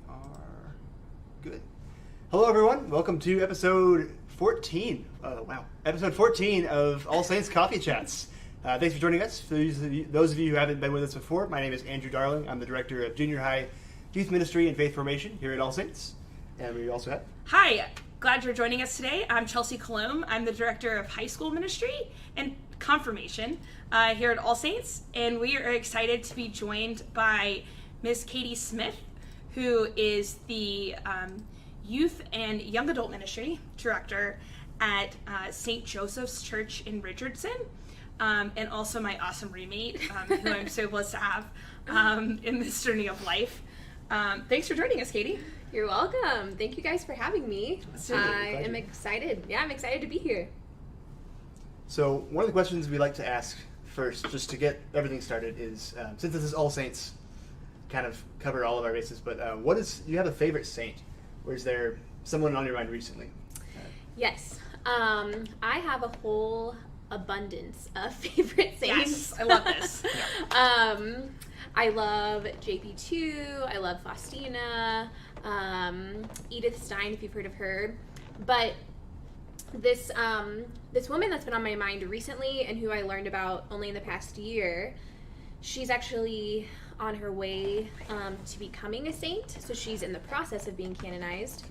are good. Hello, everyone. Welcome to episode 14. Episode 14 of All Saints Coffee Chats. Thanks for joining us. For those of you who haven't been with us before, my name is Andrew Darling. I'm the director of Junior High Youth Ministry and Faith Formation here at All Saints. And we also have... Hi, glad you're joining us today. I'm Chelsea Colomb. I'm the director of High School Ministry and Confirmation here at All Saints. And we are excited to be joined by Ms. Katie Smith, who is the Youth and Young Adult Ministry Director at St. Joseph's Church in Richardson. And also my awesome roommate, who I'm so blessed to have in this journey of life. Thanks for joining us, Katie. You're welcome. Thank you guys for having me. I am excited. Yeah, I'm excited to be here. So one of the questions we like to ask first, just to get everything started, is since this is All Saints, kind of cover all of our bases, but do you have a favorite saint? Or is there someone on your mind recently? Yes. I have a whole abundance of favorite saints. Yes, I love this. I love JP2, I love Faustina, Edith Stein, if you've heard of her. But this woman that's been on my mind recently and who I learned about only in the past year, she's actually on her way to becoming a saint. So she's in the process of being canonized.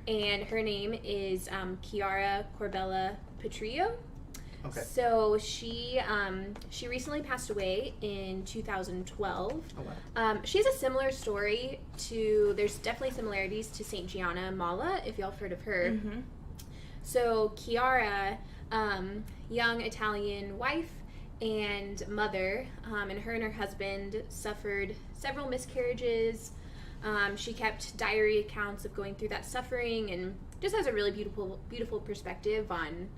And her name is Chiara Corbella Petrillo. Okay. So she recently passed away in 2012. Oh, wow. She has a similar story there's definitely similarities to St. Gianna Molla, if y'all have heard of her. Mm-hmm. So Chiara, young Italian wife and mother, and her husband suffered several miscarriages. She kept diary accounts of going through that suffering and just has a really beautiful perspective on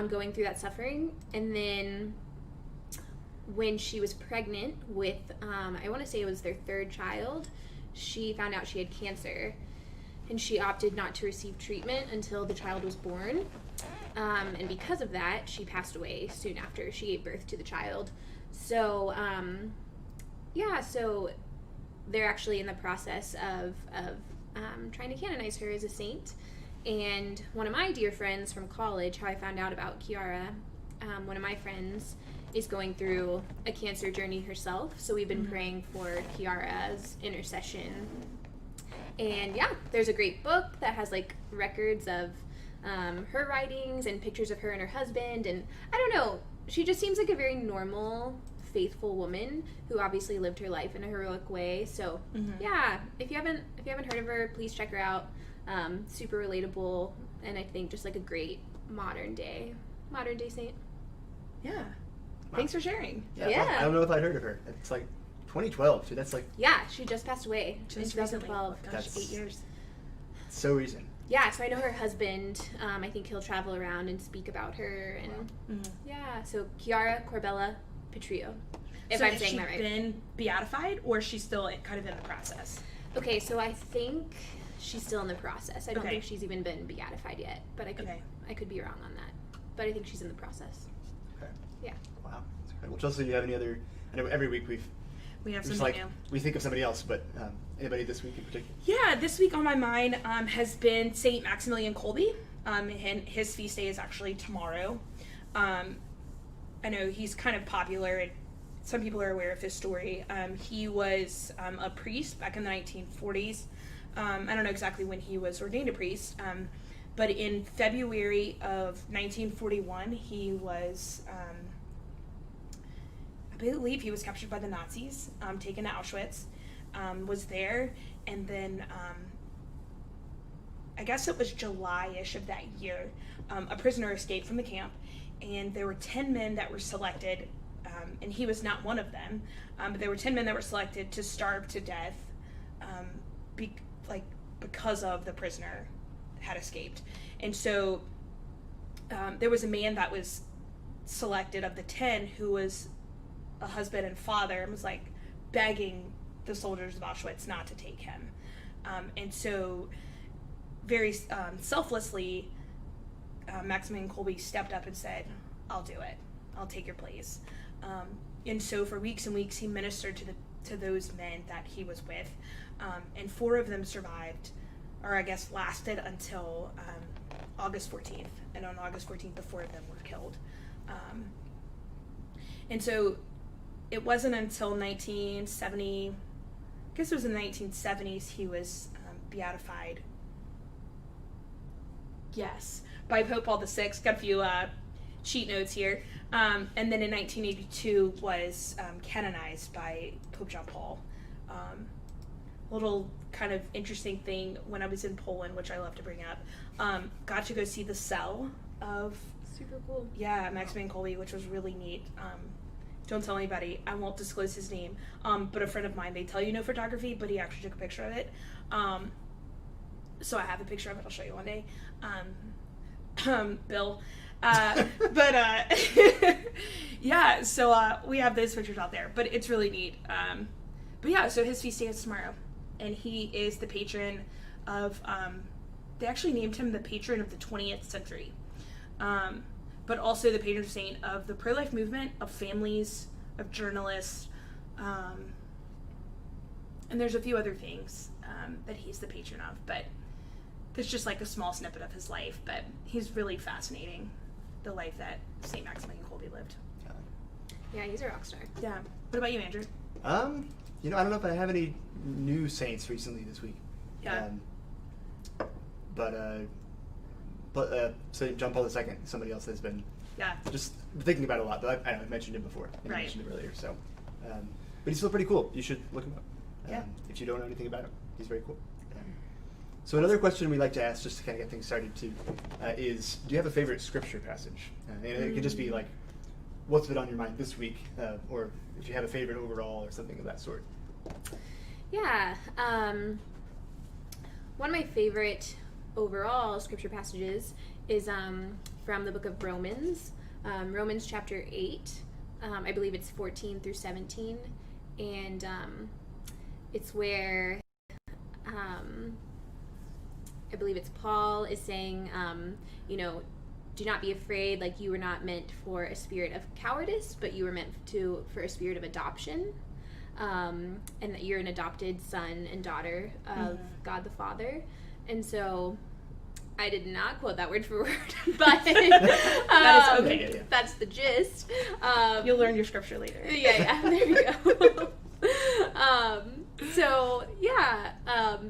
going through that suffering. And then when she was pregnant with, I want to say it was their third child, she found out she had cancer. And she opted not to receive treatment until the child was born. And because of that, she passed away soon after she gave birth to the child. So, so they're actually in the process of trying to canonize her as a saint. And one of my dear friends from college, how I found out about Chiara, one of my friends is going through a cancer journey herself. So we've been praying for Chiara's intercession. And yeah, there's a great book that has like records of her writings and pictures of her and her husband. And I don't know, she just seems like a very normal, faithful woman who obviously lived her life in a heroic way. So yeah, if you haven't heard of her, please check her out. Super relatable, and I think just like a great modern day saint. Yeah. Wow. Thanks for sharing. Yeah. I don't know if I'd heard of her. It's like 2012, so that's like... Yeah, she just passed away in Just 2012. Gosh, That's 8 years. so recent. Yeah, so I know her husband, I think he'll travel around and speak about her, and yeah, so Chiara Corbella Petrillo, if I'm saying that right. So has she been beatified, or is she still kind of in the process? Okay, so I think she's still in the process. I don't Okay. think she's even been beatified yet, but I could be wrong on that. But I think she's in the process. Okay. Yeah. Wow. That's incredible. Chelsea, do you have any other... I know every week We have just something new. we think of somebody else, but anybody this week in particular? Yeah, this week on my mind has been St. Maximilian Kolbe, and his feast day is actually tomorrow. I know he's kind of popular, and some people are aware of his story. He was a priest back in the 1940s. I don't know exactly when he was ordained a priest, but in February of 1941, he was... I believe he was captured by the Nazis, taken to Auschwitz, was there, and then I guess it was July-ish of that year, a prisoner escaped from the camp, and there were 10 men that were selected, and he was not one of them, but there were 10 men that were selected to starve to death because of the prisoner had escaped. And so there was a man that was selected of the 10 who was a husband and father and was like begging the soldiers of Auschwitz not to take him. And so very selflessly, Maximilian Kolbe stepped up and said, I'll do it. I'll take your place. And so for weeks and weeks, he ministered to those men that he was with, and 4 of them survived, or I guess lasted until August 14th, and on August 14th, the 4 of them were killed. And so it wasn't until 1970, I guess it was in the 1970s, he was beatified. Yes, by Pope Paul VI. Got a few cheat notes here. And then in 1982 was canonized by Pope John Paul. Little kind of interesting thing, when I was in Poland, which I love to bring up, got to go see the cell of... Super cool. Yeah, Maximilian Kolbe, which was really neat. Don't tell anybody. I won't disclose his name. But a friend of mine, they tell you no photography, but he actually took a picture of it. So I have a picture of it. I'll show you one day. Bill. Yeah, so we have those pictures out there, but it's really neat. But yeah, so his feast day is tomorrow, and he is the patron of, they actually named him the patron of the 20th century, but also the patron saint of the pro-life movement, of families, of journalists, and there's a few other things that he's the patron of, but there's just like a small snippet of his life, but he's really fascinating, the life that St. Maximilian Kolbe lived. Yeah, he's a rock star. Yeah. What about you, Andrew? I don't know if I have any new saints recently this week. Yeah. So John Paul II, somebody else has been just thinking about it a lot, but I've mentioned him before. I mentioned him earlier, so. But he's still pretty cool. You should look him up. If you don't know anything about him, he's very cool. So another question we like to ask, just to kind of get things started too, is, do you have a favorite scripture passage? And it could just be like, what's been on your mind this week, or if you have a favorite overall or something of that sort. Yeah. One of my favorite overall scripture passages is from the book of Romans, Romans chapter 8. I believe it's 14 through 17. And it's where I believe it's Paul is saying, do not be afraid, like you were not meant for a spirit of cowardice, but you were meant for a spirit of adoption, and that you're an adopted son and daughter of God the Father. And so I did not quote that word for word, but that is okay. That's the gist. You'll learn your scripture later. Yeah, there we go.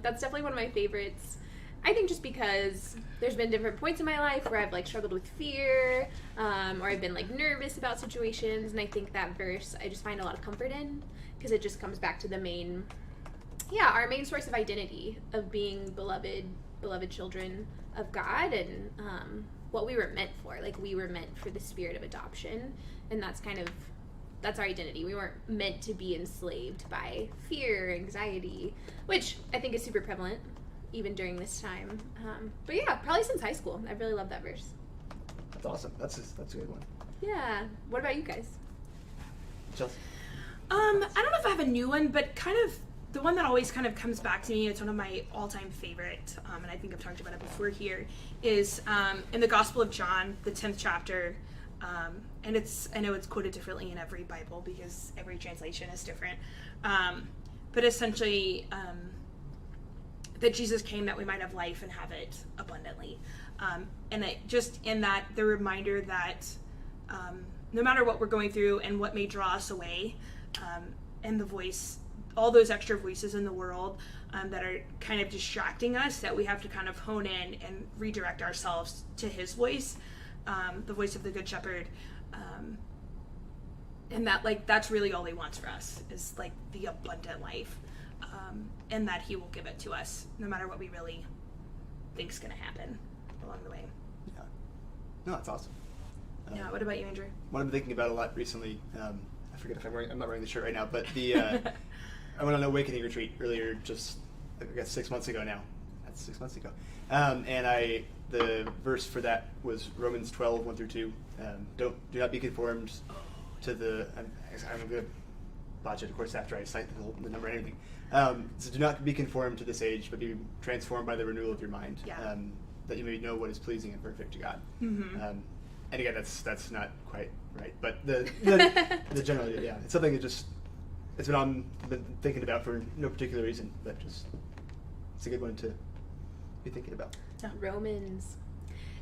That's definitely one of my favorites. I think just because there's been different points in my life where I've struggled with fear, or I've been nervous about situations, and I think that verse I just find a lot of comfort in, because it just comes back to our main source of identity, of being beloved children of God, and what we were meant for. We were meant for the spirit of adoption, and that's our identity. We weren't meant to be enslaved by fear, anxiety, which I think is super prevalent even during this time. But yeah, probably since high school. I really love that verse. That's awesome. That's a good one. Yeah. What about you guys? Chelsea? I don't know if I have a new one, but kind of the one that always kind of comes back to me, it's one of my all-time favorite, and I think I've talked about it before here, is in the Gospel of John, the 10th chapter, and I know it's quoted differently in every Bible because every translation is different, but essentially that Jesus came that we might have life and have it abundantly, and just in that, the reminder that no matter what we're going through and what may draw us away, and the voice, all those extra voices in the world that are kind of distracting us, that we have to kind of hone in and redirect ourselves to his voice, the voice of the Good Shepherd, and that that's really all he wants for us, is the abundant life, and that he will give it to us no matter what we really think is going to happen along the way. Yeah. No, that's awesome. Yeah. What about you, Andrew? What I've been thinking about a lot recently, I forget if I'm not wearing the shirt right now, but I went on an awakening retreat earlier, just I guess 6 months ago now. That's 6 months ago. And the verse for that was Romans 12, 1 through 2. Do not be conformed to the, I'm going to botch it, of course, after I cite the number and everything. So do not be conformed to this age, but be transformed by the renewal of your mind, that you may know what is pleasing and perfect to God. Mm-hmm. And again, that's not quite right, but the general idea, it's something that just it's what I've been thinking about for no particular reason, but just it's a good one to be thinking about. Yeah. Romans.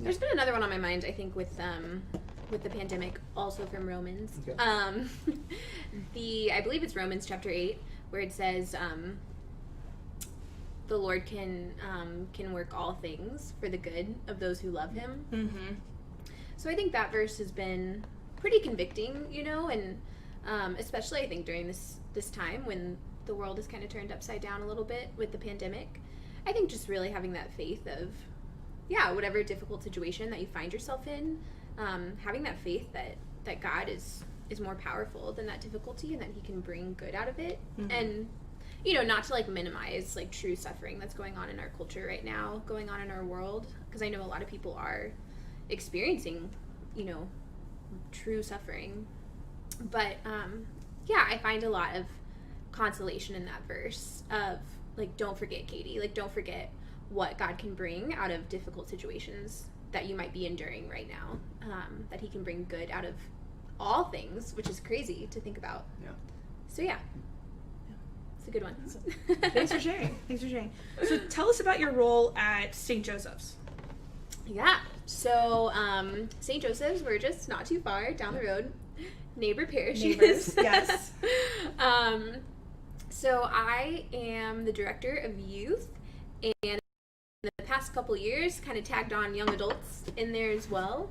There's been another one on my mind, I think, with the pandemic, also from Romans. Okay. I believe it's Romans chapter 8, where it says, the Lord can work all things for the good of those who love Him. Mm-hmm. So I think that verse has been pretty convicting, and especially I think during this time when the world is kind of turned upside down a little bit with the pandemic. I think just really having that faith of, whatever difficult situation that you find yourself in, having that faith that God is more powerful than that difficulty and that He can bring good out of it. Mm-hmm. And, not to, minimize, true suffering that's going on in our culture right now, going on in our world, because I know a lot of people are experiencing, true suffering. But, I find a lot of consolation in that verse of, don't forget, Katie, don't forget what God can bring out of difficult situations that you might be enduring right now, that He can bring good out of all things, which is crazy to think about. Yeah. So, it's a good one. Thanks for sharing. So tell us about your role at St. Joseph's. Yeah. So, St. Joseph's, we're just not too far down the road. Neighbor parishes. Neighbors, yes. So I am the director of youth, and in the past couple years kind of tagged on young adults in there as well.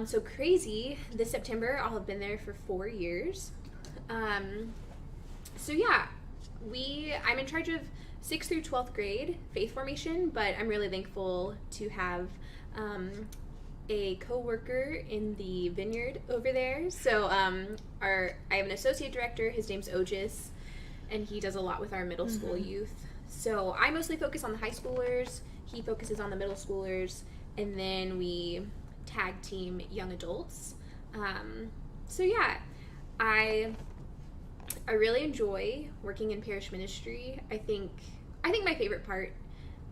So crazy, this September I'll have been there for 4 years. I'm in charge of 6th through 12th grade faith formation, but I'm really thankful to have a co-worker in the vineyard over there. So I have an associate director, his name's Otis, and he does a lot with our middle school youth. So I mostly focus on the high schoolers, he focuses on the middle schoolers, and then we tag team young adults. I really enjoy working in parish ministry. I think my favorite part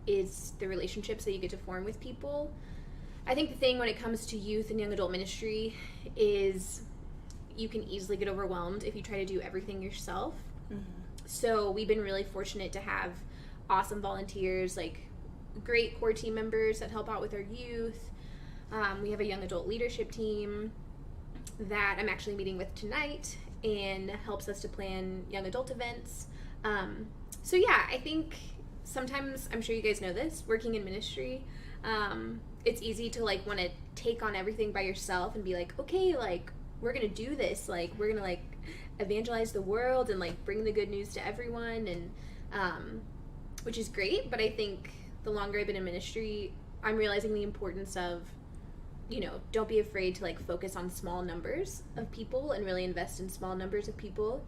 is the relationships that you get to form with people. I think the thing when it comes to youth and young adult ministry is you can easily get overwhelmed if you try to do everything yourself. Mm-hmm. So we've been really fortunate to have awesome volunteers, great core team members that help out with our youth. We have a young adult leadership team that I'm actually meeting with tonight and helps us to plan young adult events. I think sometimes, I'm sure you guys know this, working in ministry, it's easy to want to take on everything by yourself and be okay, we're gonna do this, we're gonna evangelize the world and bring the good news to everyone, and which is great. But I think the longer I've been in ministry, I'm realizing the importance of, don't be afraid to focus on small numbers of people and really invest in small numbers of people.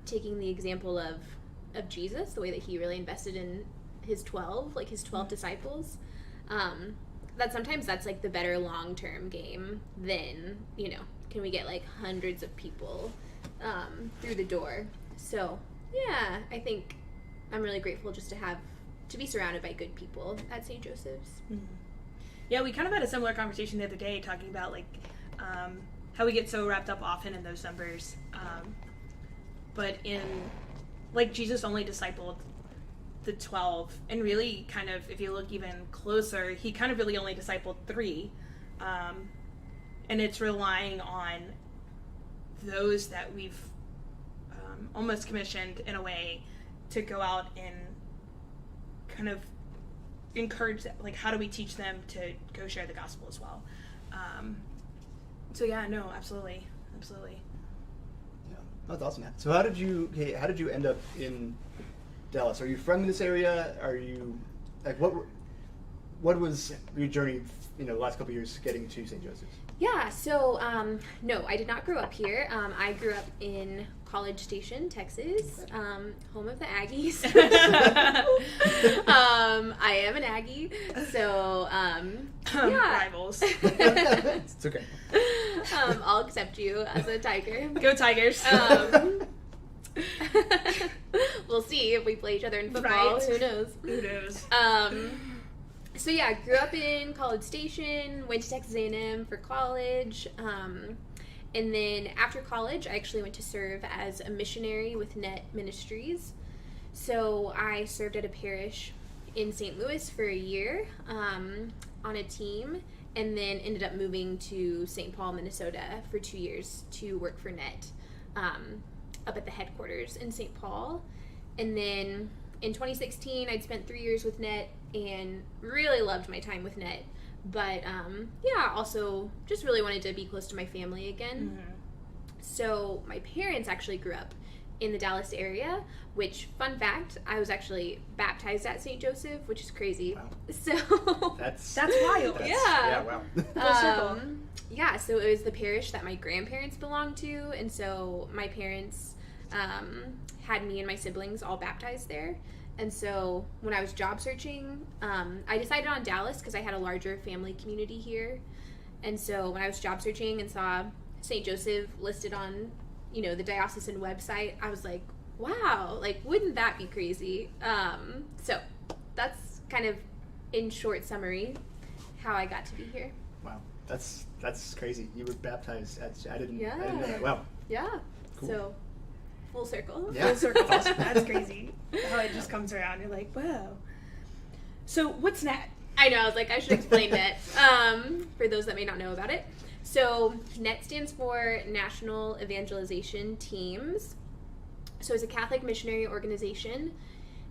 Taking the example of Jesus, the way that He really invested in his 12 disciples, that sometimes that's the better long-term game than, can we get hundreds of people through the door. So I think I'm really grateful just to be surrounded by good people at St. Joseph's. Mm-hmm. Yeah, we kind of had a similar conversation the other day talking about how we get so wrapped up often in those numbers, but in Jesus only discipled the 12, and really kind of, if you look even closer, He kind of really only discipled 3, and it's relying on those that we've almost commissioned in a way to go out and kind of encourage that, how do we teach them to go share the gospel as well. Absolutely. Yeah, that's awesome. So how did you end up in Dallas? Are you from this area? Are you what was your journey the last couple of years getting to St. Joseph's? Yeah, so no, I did not grow up here. I grew up in College Station, Texas, home of the Aggies. I am an Aggie, so rivals. It's okay. I'll accept you as a Tiger. Go Tigers. We'll see if we play each other in football. Right. Who knows? Who knows? Grew up in College Station, went to Texas A&M for college, And then after college, I actually went to serve as a missionary with Net Ministries. So I served at a parish in St. Louis for a year on a team, and then ended up moving to St. Paul, Minnesota for 2 years to work for Net up at the headquarters in St. Paul. And then in 2016, I'd spent 3 years with Net and really loved my time with Net. But also just really wanted to be close to my family again. Mm-hmm. So my parents actually grew up in the Dallas area, which, fun fact, I was actually baptized at St. Joseph, which is crazy. Wow. So that's wild. Yeah, wow. Full circle. Yeah, so it was the parish that my grandparents belonged to, and so my parents had me and my siblings all baptized there. And so when I was job searching, I decided on Dallas because I had a larger family community here. And so when I was job searching and saw St. Joseph listed on, the diocesan website, I was like, wow, like, wouldn't that be crazy? So that's kind of, in short summary, how I got to be here. Wow, that's crazy. You were baptized I didn't know that. Wow. Yeah. Cool. So full circle. Yeah. Full circle. That's crazy. How it just comes around. You're like, wow. So what's NET? I know. I was like, I should explain NET for those that may not know about it. So NET stands for National Evangelization Teams. So it's a Catholic missionary organization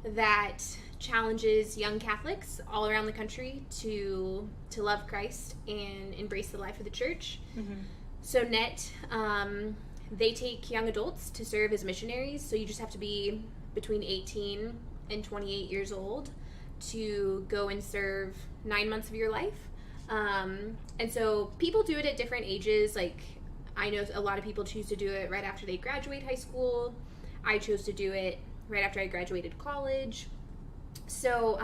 that challenges young Catholics all around the country to love Christ and embrace the life of the church. Mm-hmm. So NET, they take young adults to serve as missionaries. So you just have to be between 18 and 28 years old to go and serve 9 months of your life. And so people do it at different ages. Like, I know a lot of people choose to do it right after they graduate high school. I chose to do it right after I graduated college. So,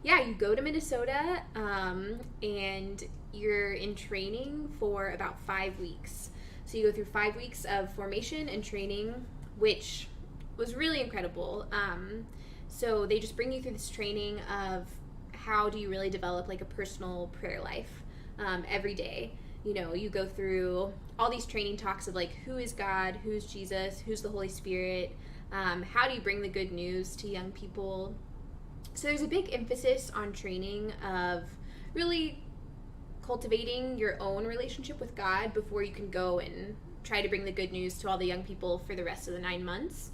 you go to Minnesota, and you're in training for about 5 weeks. So you go through 5 weeks of formation and training, which was really incredible. So they just bring you through this training of how do you really develop like a personal prayer life every day. You go through all these training talks of like, who is God, who's Jesus, who's the Holy Spirit, how do you bring the good news to young people. So there's a big emphasis on training of really cultivating your own relationship with God before you can go and try to bring the good news to all the young people for the rest of the 9 months.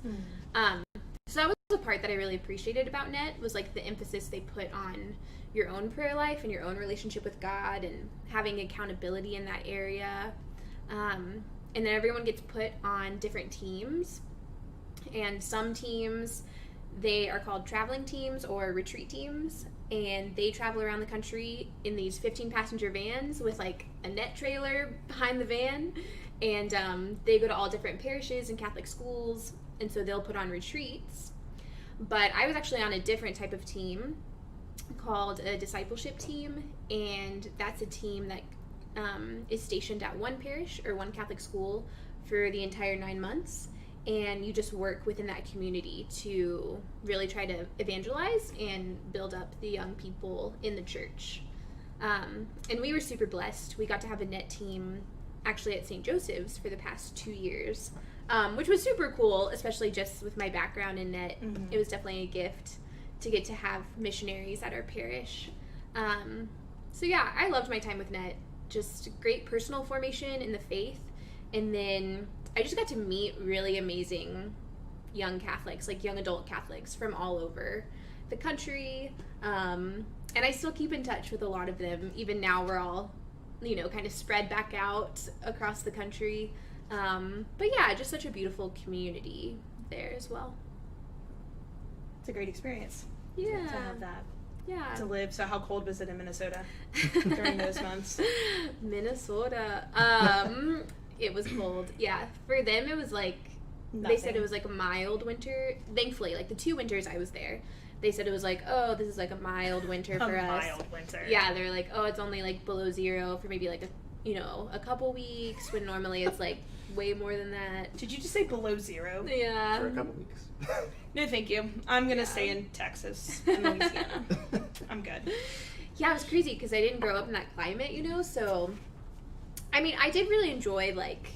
So that was the part that I really appreciated about NET, was like the emphasis they put on your own prayer life and your own relationship with God and having accountability in that area. And then everyone gets put on different teams, and some teams, they are called traveling teams or retreat teams, and they travel around the country in these 15-passenger vans with like a NET trailer behind the van, and they go to all different parishes and Catholic schools, and so they'll put on retreats. But I was actually on a different type of team called a Discipleship Team, and that's a team that is stationed at one parish or one Catholic school for the entire 9 months, and you just work within that community to really try to evangelize and build up the young people in the church. And we were super blessed. We got to have a NET team actually at St. Joseph's for the past 2 years, which was super cool, especially just with my background in NET. Mm-hmm. It was definitely a gift to get to have missionaries at our parish. I loved my time with NET. Just great personal formation in the faith. And then I just got to meet really amazing young Catholics, like young adult Catholics from all over the country. And I still keep in touch with a lot of them. Even now we're all, kind of spread back out across the country. Just such a beautiful community there as well. It's a great experience. Yeah. To have that. Yeah. To live. So how cold was it in Minnesota during those months? Minnesota. It was cold. Yeah. For them, it was like, Nothing. They said it was like a mild winter. Thankfully, like the 2 winters I was there, they said it was like, oh, this is like a mild winter for us. A mild winter. Yeah, they're like, oh, it's only like below zero for maybe like a couple weeks, when normally it's like way more than that. Did you just say below zero? Yeah. For a couple weeks. No, thank you. I'm gonna stay in Texas and Louisiana. I'm good. Yeah, it was crazy because I didn't grow up in that climate, so I mean, I did really enjoy, like,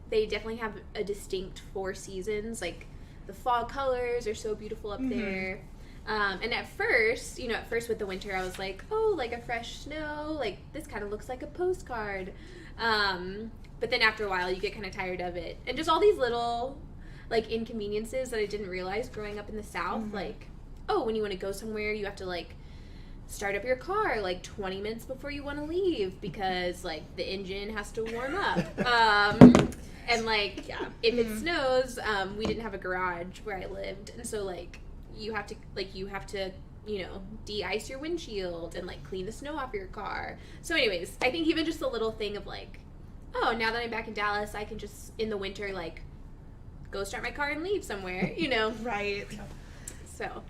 they definitely have a distinct 4 seasons. Like, the fall colors are so beautiful up there. And at first with the winter, I was like, oh, like a fresh snow, like this kind of looks like a postcard. But then after a while, you get kind of tired of it. And just all these little, like, inconveniences that I didn't realize growing up in the South. Like, oh, when you want to go somewhere, you have to, like, start up your car, like, 20 minutes before you want to leave because, like, the engine has to warm up. And, like, if it snows, we didn't have a garage where I lived. And so, like, you have to, you know, de-ice your windshield and, like, clean the snow off your car. So anyways, I think even just the little thing of, like, oh, now that I'm back in Dallas, I can just, in the winter, like, go start my car and leave somewhere, you know? Right. So.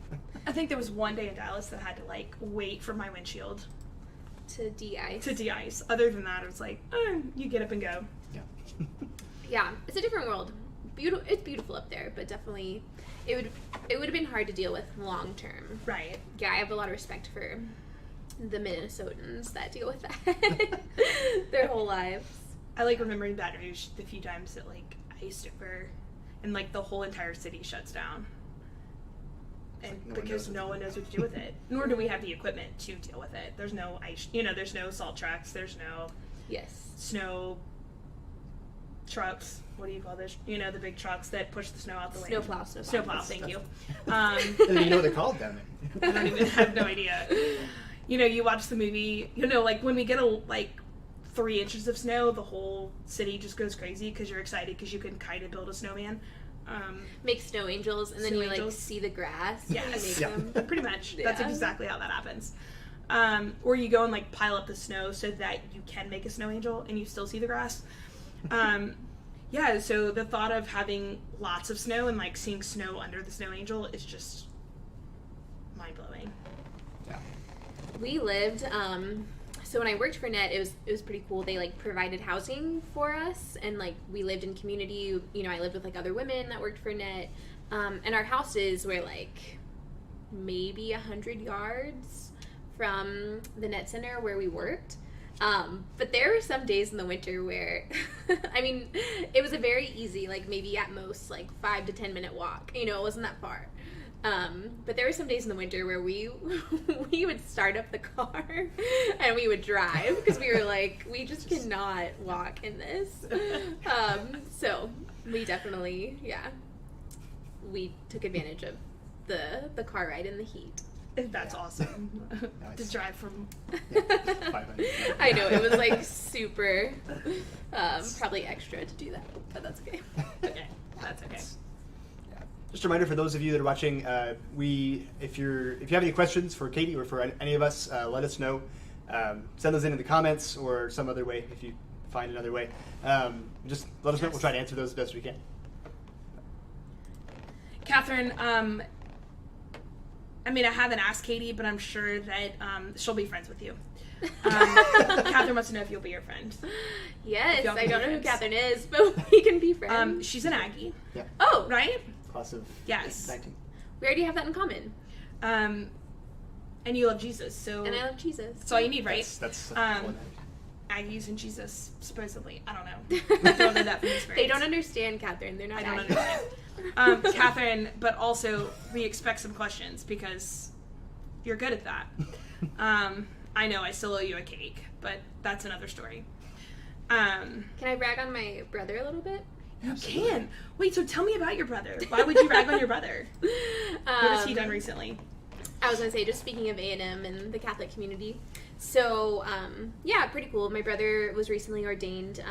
I think there was one day in Dallas that I had to, like, wait for my windshield. To de-ice. Other than that, it was like, you get up and go. Yeah. Yeah, it's a different world. It's beautiful up there, but definitely it would have been hard to deal with long term. Right. Yeah, I have a lot of respect for the Minnesotans that deal with that their whole lives. I like remembering Baton Rouge the few times that, like, iced over and, like, the whole entire city shuts down. And because no one knows what to do with it. Nor do we have the equipment to deal with it. There's no ice, there's no salt trucks, there's no snow trucks. What do you call this? The big trucks that push the snow out the way. Snowplow, thank you. You know what they're called down there. I have no idea. You watch the movie, like when we get 3 inches of snow, the whole city just goes crazy because you're excited because you can kind of build a snowman. Make snow angels, and then you like see the grass. Yes, them. Pretty much. That's exactly how that happens. Or you go and like pile up the snow so that you can make a snow angel and you still see the grass. So the thought of having lots of snow and like seeing snow under the snow angel is just mind blowing. Yeah. We lived. So when I worked for Net, it was pretty cool. They like provided housing for us, and like we lived in community. I lived with like other women that worked for Net, and our houses were like maybe 100 yards from the Net Center where we worked. But there were some days in the winter where, I mean, it was a very easy, like maybe at most like 5 to 10 minute walk. It wasn't that far. But there were some days in the winter where we would start up the car and we would drive because we were like, we just cannot walk in this. So we definitely, we took advantage of the car ride in the heat. That's awesome. To drive from 500. I know, it was like super, probably extra to do that, but that's okay. Okay, that's okay. Just a reminder for those of you that are watching, if you have any questions for Katie or for any of us, let us know. Send those in the comments or some other way if you find another way. Just let us know. We'll try to answer those as best we can. Catherine, I haven't asked Katie, but I'm sure that she'll be friends with you. Catherine wants to know if you'll be your friend. Yes, I don't know who Catherine is, but we can be friends. She's an Aggie. Yeah. Oh, right? Class of 19. We already have that in common. And you love Jesus, so. And I love Jesus. That's all you need, right? That's Aggies and Jesus, supposedly. I don't know. I don't know that from experience. They don't understand, Catherine. They're not. I don't understand. Catherine, but also we expect some questions because you're good at that. I know I still owe you a cake, but that's another story. Can I brag on my brother a little bit? You can. Wait, so tell me about your brother. Why would you rag on your brother? What has he done recently? I was going to say, just speaking of A&M and the Catholic community. So, pretty cool. My brother was recently ordained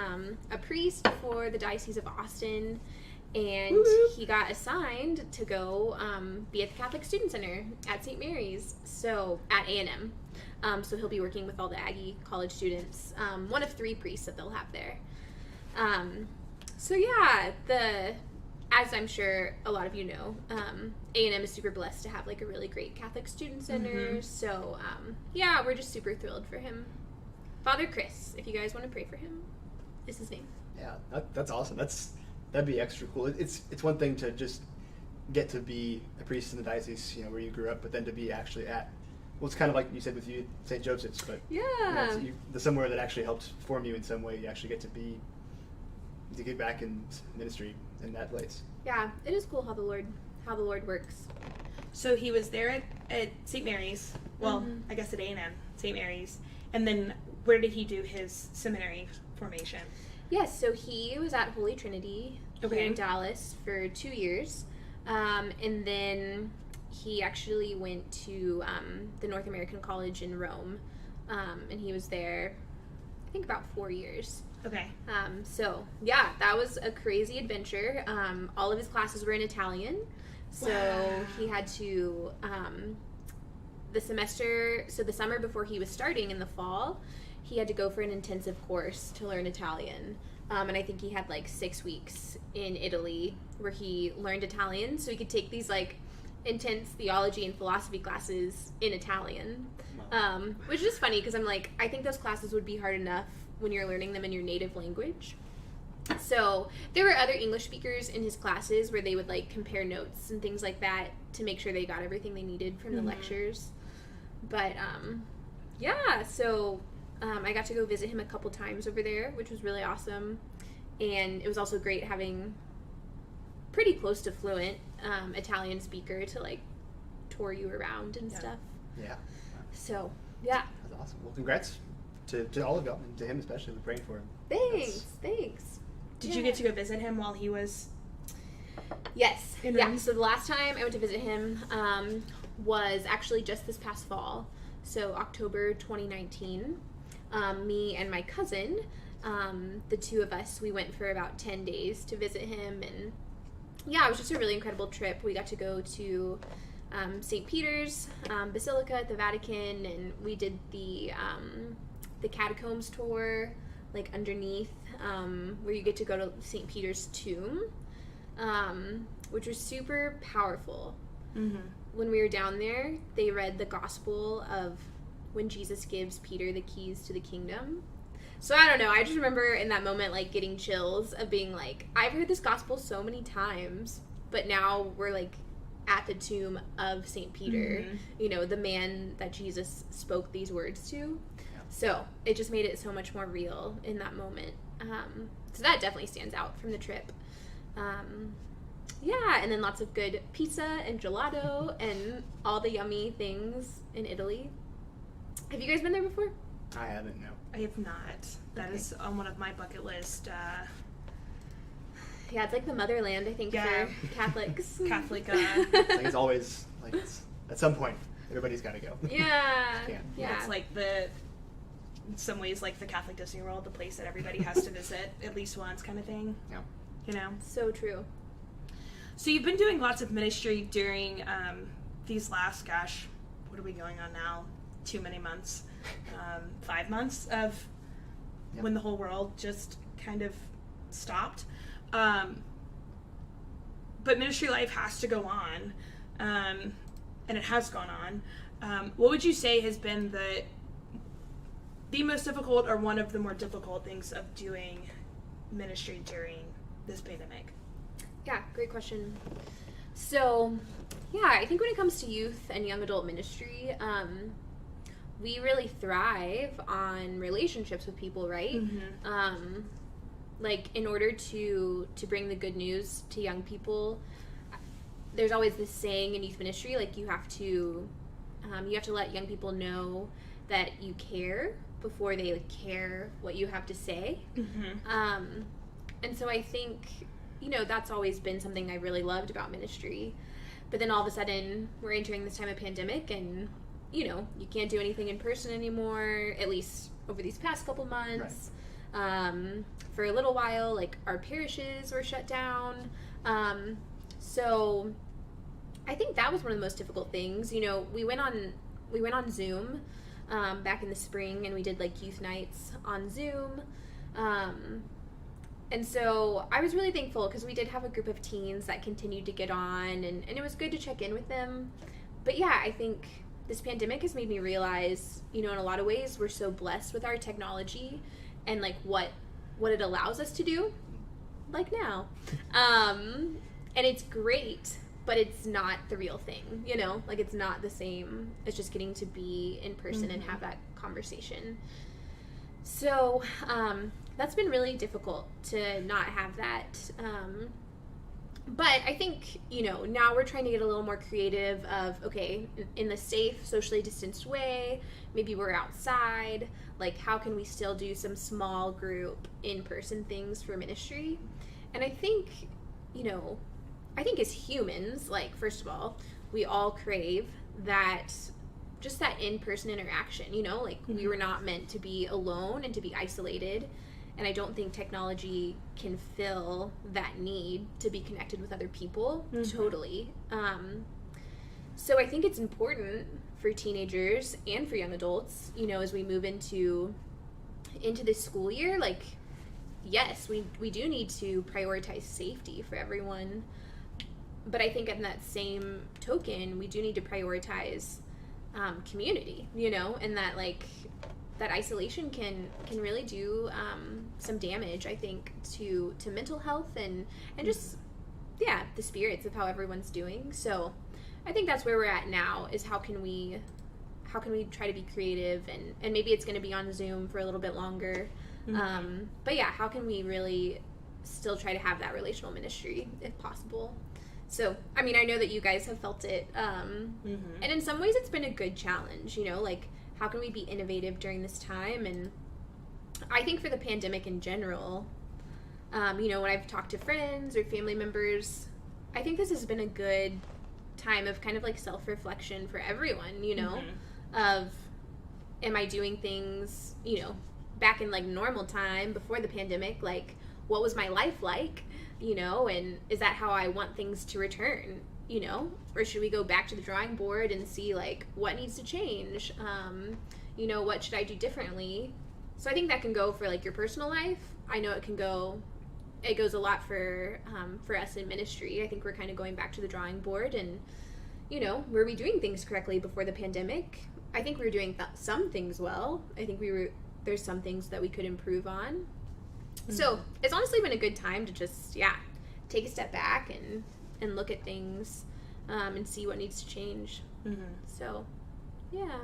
a priest for the Diocese of Austin, and he got assigned to go be at the Catholic Student Center at St. Mary's, so at A&M. So he'll be working with all the Aggie college students, one of 3 priests that they'll have there. As I'm sure a lot of you know, A&M is super blessed to have like a really great Catholic student center. Mm-hmm. So we're just super thrilled for him. Father Chris, if you guys want to pray for him, is his name. Yeah, that's awesome. That'd be extra cool. It's one thing to just get to be a priest in the diocese, where you grew up, but then to be actually at Well, it's kind of like you said with you, St. Joseph's, but the somewhere that actually helped form you in some way. You actually get to get back in ministry in that place. Yeah, it is cool how the Lord works. So he was there at St. Mary's. Well, I guess at A&M, St. Mary's. And then where did he do his seminary formation? Yes, so he was at Holy Trinity here in Dallas for 2 years. And then he actually went to the North American College in Rome. And he was there, I think, about 4 years. Okay. So, yeah, that was a crazy adventure. All of his classes were in Italian. So he had to, the summer before he was starting in the fall, he had to go for an intensive course to learn Italian. And I think he had like 6 weeks in Italy where he learned Italian. So he could take these like intense theology and philosophy classes in Italian. Which is funny because I'm like, I think those classes would be hard enough when you're learning them in your native language. So there were other English speakers in his classes where they would like compare notes and things like that to make sure they got everything they needed from the lectures. But so I got to go visit him a couple times over there, which was really awesome. And it was also great having pretty close to fluent Italian speaker to like tour you around and stuff. Yeah. So, yeah. That's awesome. Well, congrats to all of y'all, and to him especially. We're praying for him. Thanks. Did you get to go visit him while he was? Yes. Yeah. So the last time I went to visit him was actually just this past fall. So October 2019. Me and my cousin, the two of us, we went for about 10 days to visit him. And yeah, it was just a really incredible trip. We got to go to St. Peter's Basilica at the Vatican, and we did the catacombs tour, like underneath, where you get to go to St. Peter's tomb, which was super powerful. When we were down there, they read the gospel of when Jesus gives Peter the keys to the kingdom. So I don't know, I just remember in that moment like getting chills of being like, I've heard this gospel so many times, but now we're like at the tomb of St. Peter, you know, the man that Jesus spoke these words to. So it just made it so much more real in that moment. So that definitely stands out from the trip. Yeah, and then lots of good pizza and gelato and all the yummy things in Italy. Have you guys been there before? I haven't, no. I have not. That is on one of my bucket list. Yeah, it's like the motherland, I think, for Catholics. Catholic. I think it's always, like, at some point, everybody's got to go. Yeah. It's like in some ways, like the Catholic Disney World, the place that everybody has to visit at least once kind of thing. Yeah. You know? So true. So you've been doing lots of ministry during these last, what are we going on now? Too many months. 5 months of when the whole world just kind of stopped. But ministry life has to go on, and it has gone on. What would you say has been the most difficult or one of the more difficult things of doing ministry during this pandemic? Yeah, great question. So, yeah, I think when it comes to youth and young adult ministry, we really thrive on relationships with people, right? Like, in order to bring the good news to young people, there's always this saying in youth ministry, like, you have to let young people know that you care before they care what you have to say. And so I think, you know, that's always been something I really loved about ministry. But then all of a sudden, we're entering this time of pandemic, and, you know, you can't do anything in person anymore, at least over these past couple months. Right. For a little while, like, our parishes were shut down. So I think that was one of the most difficult things. You know, we went on Zoom back in the spring, and we did, like, youth nights on Zoom. And so I was really thankful because we did have a group of teens that continued to get on, and it was good to check in with them. But yeah, I think this pandemic has made me realize, you know, in a lot of ways, we're so blessed with our technology and, like, what it allows us to do, like now. And it's great, but it's not the real thing, you know? Like, it's not the same as just getting to be in person and have that conversation. So, that's been really difficult to not have that. But I think, you know, now we're trying to get a little more creative of, okay, in the safe, socially distanced way, maybe we're outside, like, how can we still do some small group in-person things for ministry? And I think, you know, I think as humans, like, first of all, we all crave that, just that in-person interaction, you know, like, we were not meant to be alone and to be isolated. And I don't think technology can fill that need to be connected with other people totally. So I think it's important for teenagers and for young adults, you know, as we move into this school year, like, yes, we do need to prioritize safety for everyone. But I think in that same token, we do need to prioritize community, you know, and that, like, that isolation can really do some damage, I think, to mental health and just, yeah, the spirits of how everyone's doing. So I think that's where we're at now, is how can we try to be creative, and maybe it's going to be on Zoom for a little bit longer. But yeah, how can we really still try to have that relational ministry if possible? So, I mean, I know that you guys have felt it, and in some ways it's been a good challenge, you know, like, how can we be innovative during this time? And I think for the pandemic in general, you know, when I've talked to friends or family members, I think this has been a good time of kind of like self-reflection for everyone, you know, of, am I doing things, you know, back in like normal time before the pandemic, like, what was my life like, you know, and is that how I want things to return? You know, or should we go back to the drawing board and see, like, what needs to change? You know, what should I do differently? So I think that can go for, like, your personal life. I know it goes a lot for us in ministry. I think we're kind of going back to the drawing board and, you know, were we doing things correctly before the pandemic? I think we were doing some things well. I think there's some things that we could improve on. So it's honestly been a good time to just, take a step back and look at things and see what needs to change. So, yeah.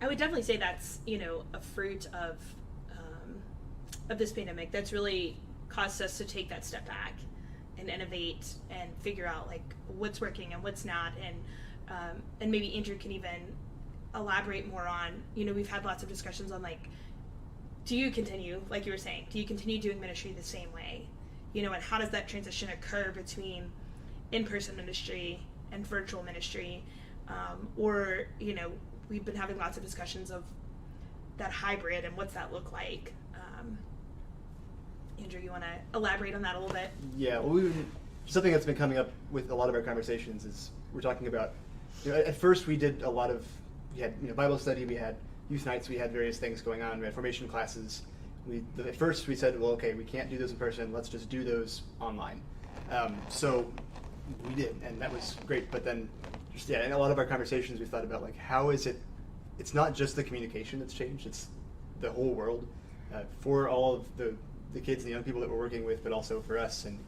I would definitely say that's, you know, a fruit of this pandemic that's really caused us to take that step back and innovate and figure out, like, what's working and what's not. And maybe Andrew can even elaborate more on, you know, we've had lots of discussions on, like, do you continue, like you were saying, do you continue doing ministry the same way? You know, and how does that transition occur between in-person ministry and virtual ministry? Or, you know, we've been having lots of discussions of that hybrid and what's that look like. Andrew, you want to elaborate on that a little bit? Yeah, well, something that's been coming up with a lot of our conversations is we're talking about, you know, at first we had, you know, Bible study, we had youth nights, we had various things going on, we had formation classes. At first we said, well, okay, we can't do those in person, let's just do those online. So we did, and that was great. But then, in a lot of our conversations, we thought about, like, how is it, it's not just the communication that's changed, it's the whole world for all of the kids and the young people that we're working with, but also for us. And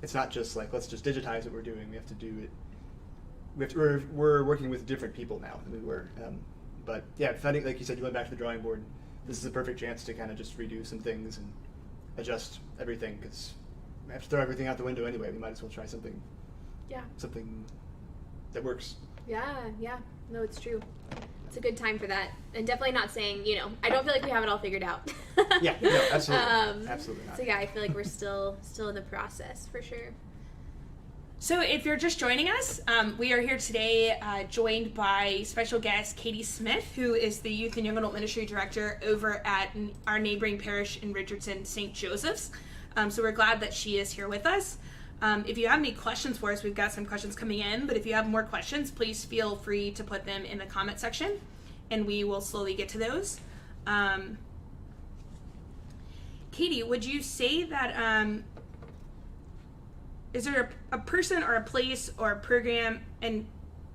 it's not just like, let's just digitize what we're doing, we have to do it. We're working with different people now than we were. But yeah, finding, like you said, you went back to the drawing board. This is a perfect chance to kind of just redo some things and adjust everything, because we have to throw everything out the window anyway. We might as well try something that works. Yeah. No, it's true. It's a good time for that. And definitely not saying, you know, I don't feel like we have it all figured out. Yeah, no, absolutely. Absolutely not. So yeah, I feel like we're still in the process, for sure. So if you're just joining us, we are here today joined by special guest Katie Smith, who is the Youth and Young Adult Ministry Director over at our neighboring parish in Richardson, St. Joseph's. So we're glad that she is here with us. If you have any questions for us, we've got some questions coming in, but if you have more questions, please feel free to put them in the comment section, and we will slowly get to those. Katie, would you say that... is there a person or a place or a program, and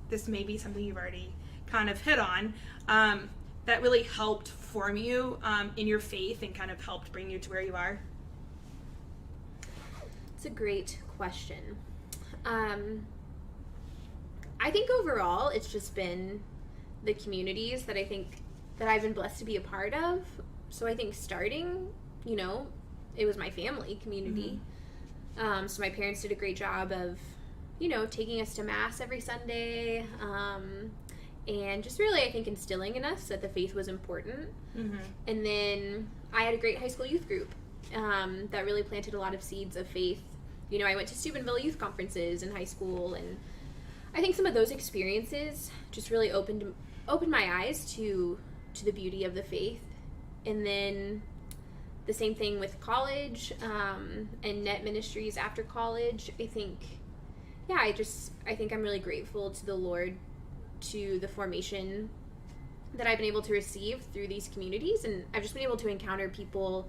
this may be something you've already kind of hit on, that really helped form you in your faith and kind of helped bring you to where you are? It's a great question. I think overall it's just been the communities that I think that I've been blessed to be a part of. So I think starting, it was my family community. So my parents did a great job of, taking us to Mass every Sunday, and just really, I think, instilling in us that the faith was important. And then I had a great high school youth group that really planted a lot of seeds of faith. I went to Steubenville youth conferences in high school, and I think some of those experiences just really opened my eyes to the beauty of the faith. And then the same thing with college and net ministries after college. I think I'm really grateful to the Lord, to the formation that I've been able to receive through these communities. And I've just been able to encounter people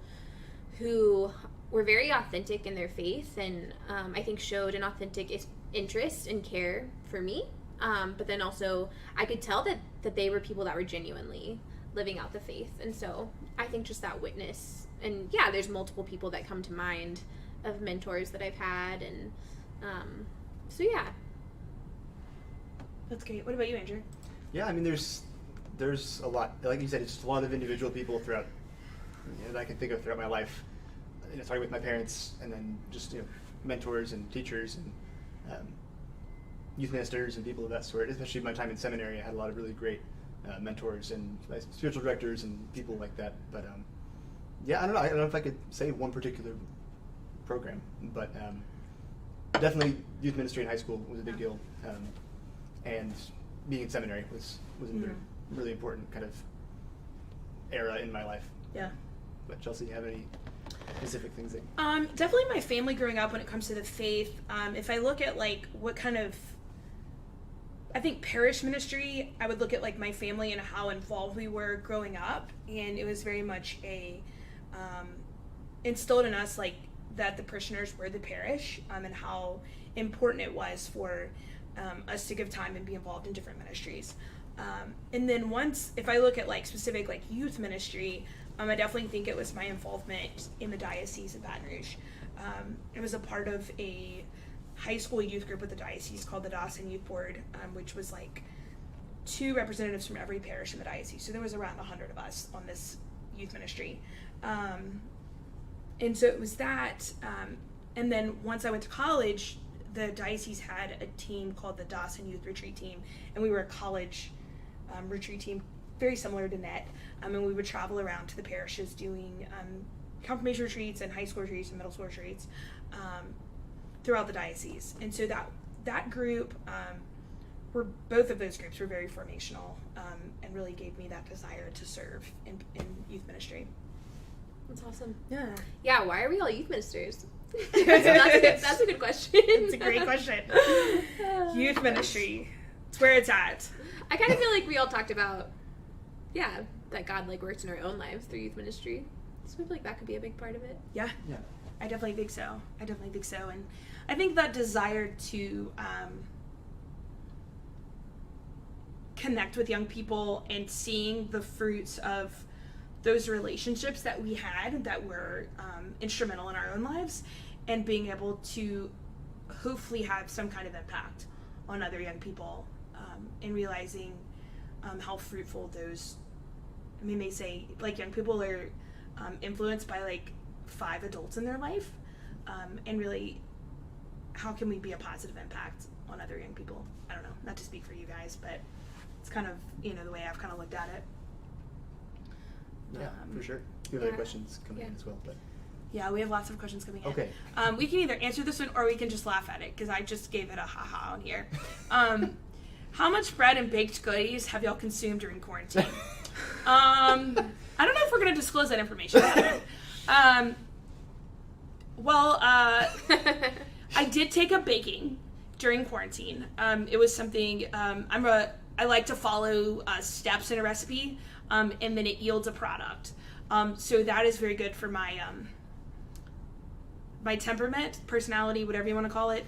who were very authentic in their faith, and I think showed an authentic interest and care for me. But then also I could tell that they were people that were genuinely living out the faith. And so I think just that witness, and there's multiple people that come to mind of mentors that I've had, and That's great. What about you, Andrew? Yeah, I mean, there's a lot. Like you said, it's just a lot of individual people throughout, that I can think of throughout my life. Starting with my parents, and then just mentors and teachers and youth ministers and people of that sort. Especially my time in seminary, I had a lot of really great mentors and spiritual directors and people like that. But I don't know if I could say one particular program, but definitely youth ministry in high school was a big deal, and being in seminary was another really important kind of era in my life. Yeah. But Chelsea, do you have any specific things that... Definitely my family growing up when it comes to the faith. If I look at what kind of, I think parish ministry, I would look at my family and how involved we were growing up, and it was very much instilled in us that the parishioners were the parish, and how important it was for us to give time and be involved in different ministries. And then if I look at specific youth ministry, I definitely think it was my involvement in the Diocese of Baton Rouge. It was a part of a high school youth group with the diocese called the Dawson Youth Board, which was 2 representatives from every parish in the diocese. So there was around 100 of us on this youth ministry. And so it was that. And then once I went to college, the diocese had a team called the Dawson Youth Retreat Team, and we were a college retreat team, very similar to NET. And we would travel around to the parishes doing confirmation retreats and high school retreats and middle school retreats throughout the diocese. And so that group, both of those groups were very formational, and really gave me that desire to serve in youth ministry. That's awesome. Yeah. Yeah, why are we all youth ministers? That's a good question. It's a great question. Youth ministry. It's where it's at. I kind of feel like we all talked about, that God works in our own lives through youth ministry. So I feel like that could be a big part of it. Yeah. I definitely think so. And I think that desire to connect with young people and seeing the fruits of those relationships that we had that were instrumental in our own lives, and being able to hopefully have some kind of impact on other young people, and realizing how fruitful those, they say young people are influenced by 5 adults in their life, and really how can we be a positive impact on other young people? I don't know, not to speak for you guys, but it's kind of the way I've kind of looked at it. Yeah, for sure. You have other questions coming in as well, but... Yeah, we have lots of questions coming in. Okay. We can either answer this one or we can just laugh at it, because I just gave it a ha-ha on here. How much bread and baked goodies have y'all consumed during quarantine? I don't know if we're going to disclose that information. I did take up baking during quarantine. It was something, I like to follow steps in a recipe, and then it yields a product. So that is very good for my my temperament, personality, whatever you want to call it.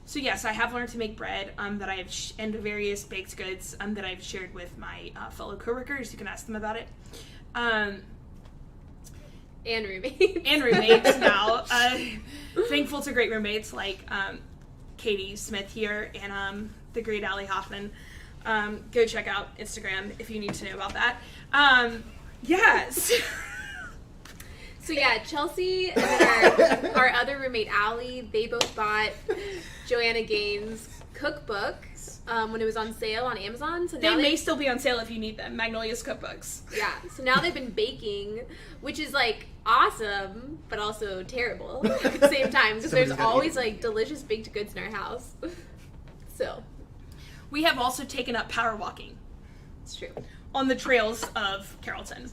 So yes, I have learned to make bread that I have and various baked goods that I've shared with my fellow coworkers. You can ask them about it. And roommates. And roommates now. Thankful to great roommates. Katie Smith here and the great Allie Hoffman. Go check out Instagram if you need to know about that. Yes. So yeah, Chelsea and our other roommate Allie, they both bought Joanna Gaines' cookbook when it was on sale on Amazon. So now they may still be on sale if you need them. Magnolia's cookbooks. Yeah. So now they've been baking, which is like awesome, but also terrible at the same time because there's always like delicious baked goods in our house. So we have also taken up power walking. It's true. On the trails of Carrollton.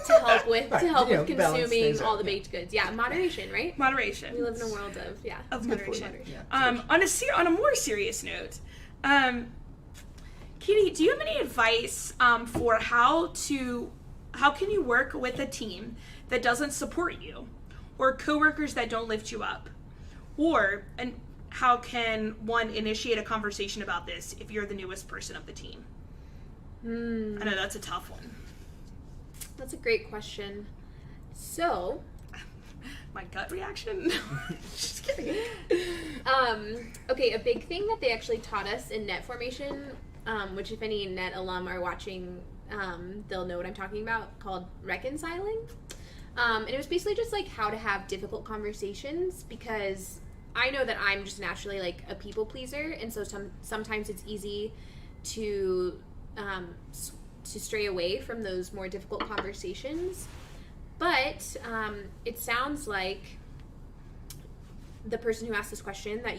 to help with consuming all the baked goods. Yeah, moderation, right? Moderation. We live in a world of moderation. Yeah. On a more serious note, Katie, do you have any advice for how can you work with a team that doesn't support you, or coworkers that don't lift you up, and how can one initiate a conversation about this if you're the newest person of the team? I know that's a tough one. That's a great question. So, my gut reaction? Just kidding. Okay, a big thing that they actually taught us in net formation, which if any net alum are watching, they'll know what I'm talking about, called reconciling. And it was basically just like how to have difficult conversations, because I know that I'm just naturally like a people pleaser, and so sometimes it's easy to stray away from those more difficult conversations. But it sounds like the person who asked this question that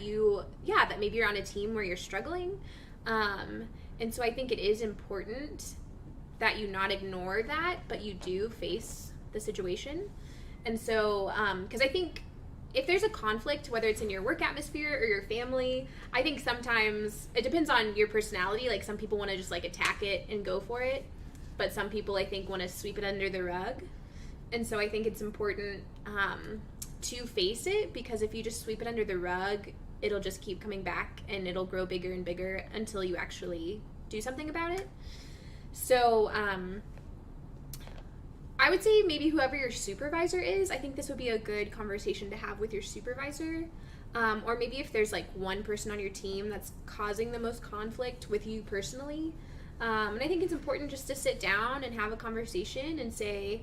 maybe you're on a team where you're struggling. And so I think it is important that you not ignore that, but you do face the situation. And so, because I think if there's a conflict, whether it's in your work atmosphere or your family, I think sometimes it depends on your personality. Like some people want to just like attack it and go for it, but some people I think want to sweep it under the rug. And so I think it's important to face it, because if you just sweep it under the rug, it'll just keep coming back and it'll grow bigger and bigger until you actually do something about it. So I would say maybe whoever your supervisor is, I think this would be a good conversation to have with your supervisor. Or maybe if there's like one person on your team that's causing the most conflict with you personally. And I think it's important just to sit down and have a conversation and say,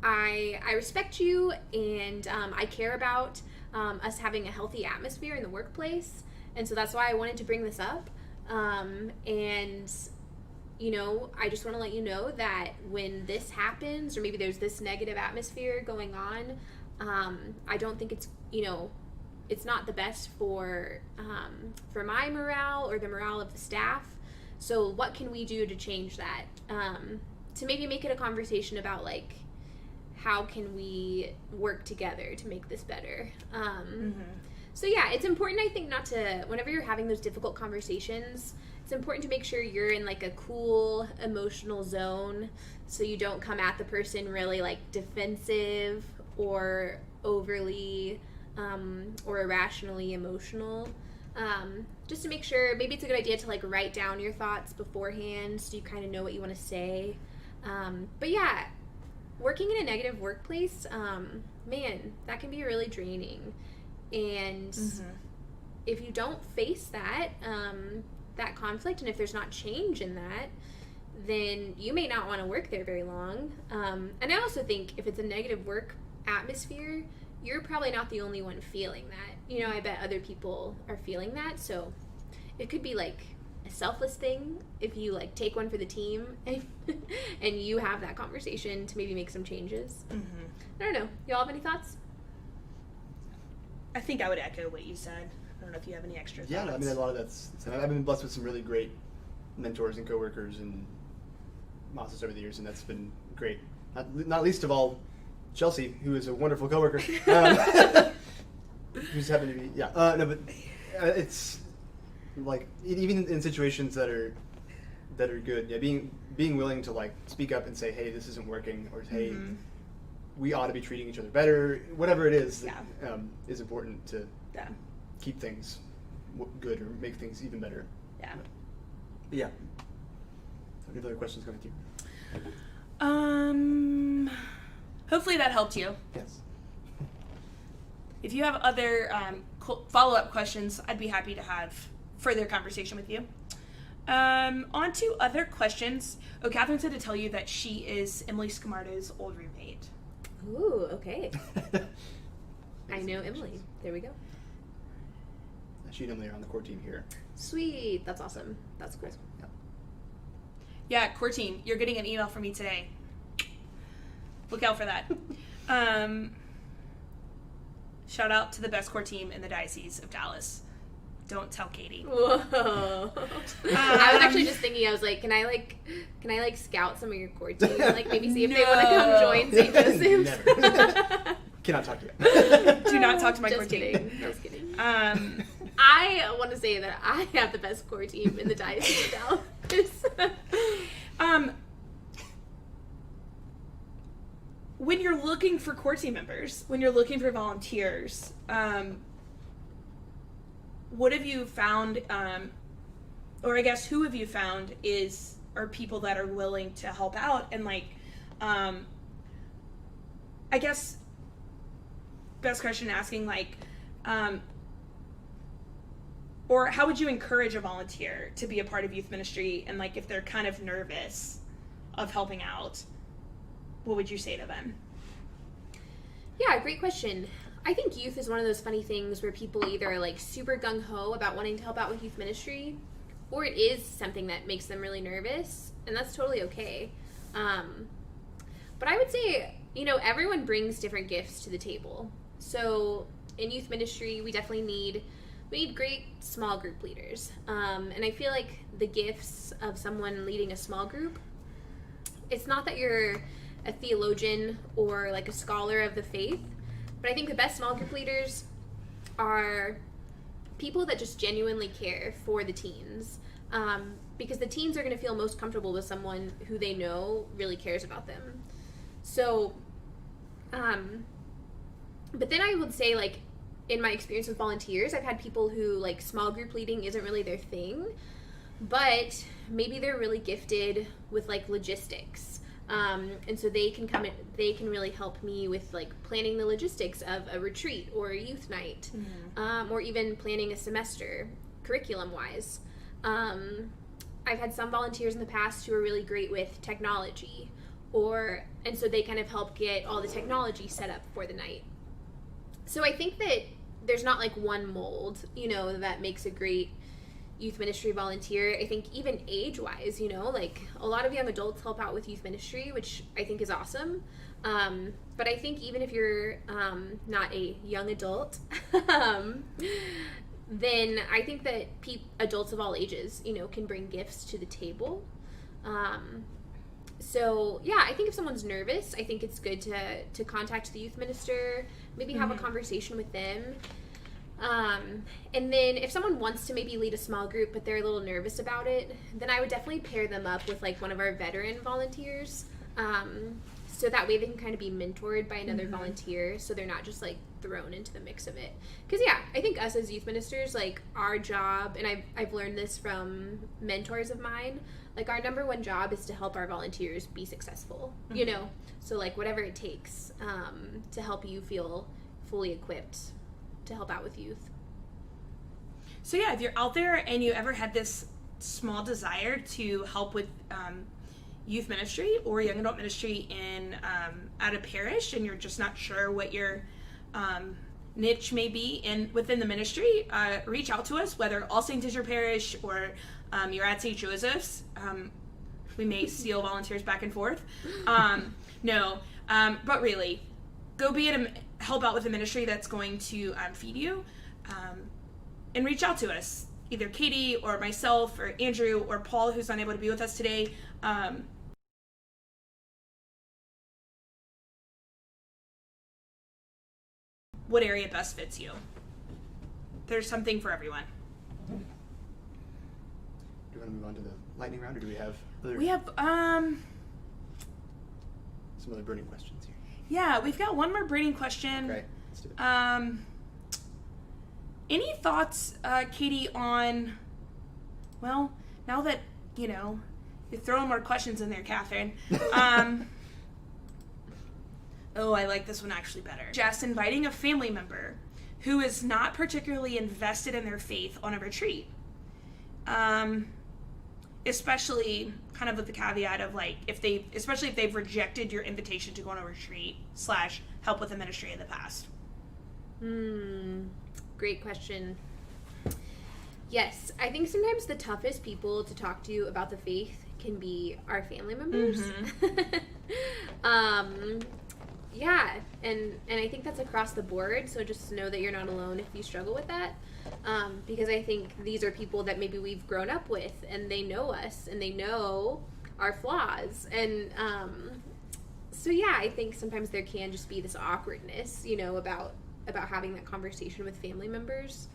I respect you, and I care about us having a healthy atmosphere in the workplace. And so that's why I wanted to bring this up. And I just want to let you know that when this happens, or maybe there's this negative atmosphere going on, I don't think it's, it's not the best for my morale or the morale of the staff. So what can we do to change that? To maybe make it a conversation about like, how can we work together to make this better? So yeah, it's important, I think, whenever you're having those difficult conversations, it's important to make sure you're in like a cool emotional zone, so you don't come at the person really like defensive or overly or irrationally emotional. Just to make sure, maybe it's a good idea to like write down your thoughts beforehand so you kind of know what you want to say. But yeah, working in a negative workplace, man, that can be really draining. And if you don't face that conflict, and if there's not change in that, then you may not want to work there very long. And I also think if it's a negative work atmosphere, you're probably not the only one feeling that. I bet other people are feeling that. So it could be like a selfless thing if you like take one for the team and you have that conversation to maybe make some changes. I don't know. Y'all have any thoughts? I think I would echo what you said. I don't know if you have any extra thoughts. Yeah, I mean, a lot of I've been blessed with some really great mentors and coworkers and bosses over the years, and that's been great. Not least of all, Chelsea, who is a wonderful coworker. Who's happened to be, but it's like, even in situations that are good, being willing to like speak up and say, hey, this isn't working, or hey, we ought to be treating each other better, whatever it is, is important to keep things good or make things even better. Yeah. Any other questions coming to you? Hopefully that helped you. Yes. if you have other follow-up questions, I'd be happy to have further conversation with you. On to other questions. Oh, Catherine said to tell you that she is Emily Scamardo's old roommate. Ooh, okay. I know Emily. There we go. She and Emily are on the core team here. Sweet. That's awesome. That's cool. Yeah, core team, you're getting an email from me today. Look out for that. Shout out to the best core team in the Diocese of Dallas. Don't tell Katie. Whoa. I was actually just thinking, I was like, can I scout some of your core team? Like maybe see if they want to come join St. Joseph's? Never. Cannot talk to you. Do not talk to my core team. team. Just kidding. I want to say that I have the best core team in the Diocese of Dallas. When you're looking for core team members, when you're looking for volunteers, what have you found, or I guess who have you found are people that are willing to help out? And like, I guess, best question asking, like, or how would you encourage a volunteer to be a part of youth ministry? And like, if they're kind of nervous of helping out, what would you say to them? Yeah, great question. I think youth is one of those funny things where people either are like super gung-ho about wanting to help out with youth ministry, or it is something that makes them really nervous, and that's totally okay. But I would say, everyone brings different gifts to the table. So in youth ministry, we definitely need great small group leaders. And I feel like the gifts of someone leading a small group, it's not that you're a theologian or like a scholar of the faith, but I think the best small group leaders are people that just genuinely care for the teens, because the teens are going to feel most comfortable with someone who they know really cares about them. So, but then I would say, like, in my experience with volunteers, I've had people who, like, small group leading isn't really their thing, but maybe they're really gifted with, like, logistics. And so they can come in, they can really help me with like planning the logistics of a retreat or a youth night, or even planning a semester curriculum wise. I've had some volunteers in the past who are really great with technology, and so they kind of help get all the technology set up for the night. So I think that there's not like one mold, that makes a great youth ministry volunteer. I think even age-wise, like a lot of young adults help out with youth ministry, which I think is awesome. But I think even if you're not a young adult, then I think that adults of all ages, can bring gifts to the table. So yeah, I think if someone's nervous, I think it's good to contact the youth minister, maybe have a conversation with them. And then if someone wants to maybe lead a small group, but they're a little nervous about it, then I would definitely pair them up with like one of our veteran volunteers. So that way they can kind of be mentored by another volunteer, so they're not just like thrown into the mix of it. Because yeah, I think us as youth ministers, like our job, and I've learned this from mentors of mine, like our number one job is to help our volunteers be successful, so like whatever it takes to help you feel fully equipped to help out with youth. So yeah, if you're out there and you ever had this small desire to help with youth ministry or young adult ministry at a parish, and you're just not sure what your niche may be within the ministry, reach out to us, whether All Saints is your parish or you're at St. Joseph's. We may steal volunteers back and forth. But really, go help out with a ministry that's going to feed you, and reach out to us, either Katie or myself or Andrew or Paul, who's unable to be with us today. What area best fits you? There's something for everyone. Do you want to move on to the lightning round, or do we have other... We have some other burning questions here? Yeah, we've got one more burning question. Okay, let's do it. Any thoughts, Katie, on, well, now that, you're throwing more questions in there, Catherine. Oh, I like this one actually better. Just inviting a family member who is not particularly invested in their faith on a retreat. Especially kind of with the caveat of like, especially if they've rejected your invitation to go on a retreat / help with the ministry in the past. Great question. Yes, I think sometimes the toughest people to talk to about the faith can be our family members. Yeah, and I think that's across the board, so just know that you're not alone if you struggle with that, because I think these are people that maybe we've grown up with, and they know us, and they know our flaws, and so yeah, I think sometimes there can just be this awkwardness, about having that conversation with family members.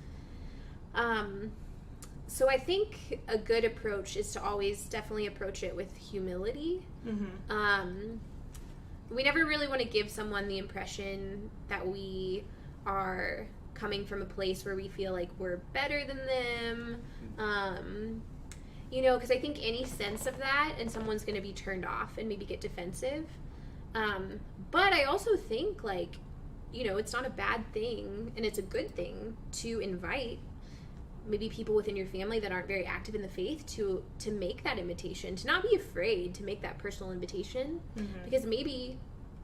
So I think a good approach is to always definitely approach it with humility. We never really want to give someone the impression that we are coming from a place where we feel like we're better than them. Because I think any sense of that, and someone's going to be turned off and maybe get defensive. But I also think, it's not a bad thing, and it's a good thing to invite maybe people within your family that aren't very active in the faith to make that invitation, to not be afraid to make that personal invitation, because maybe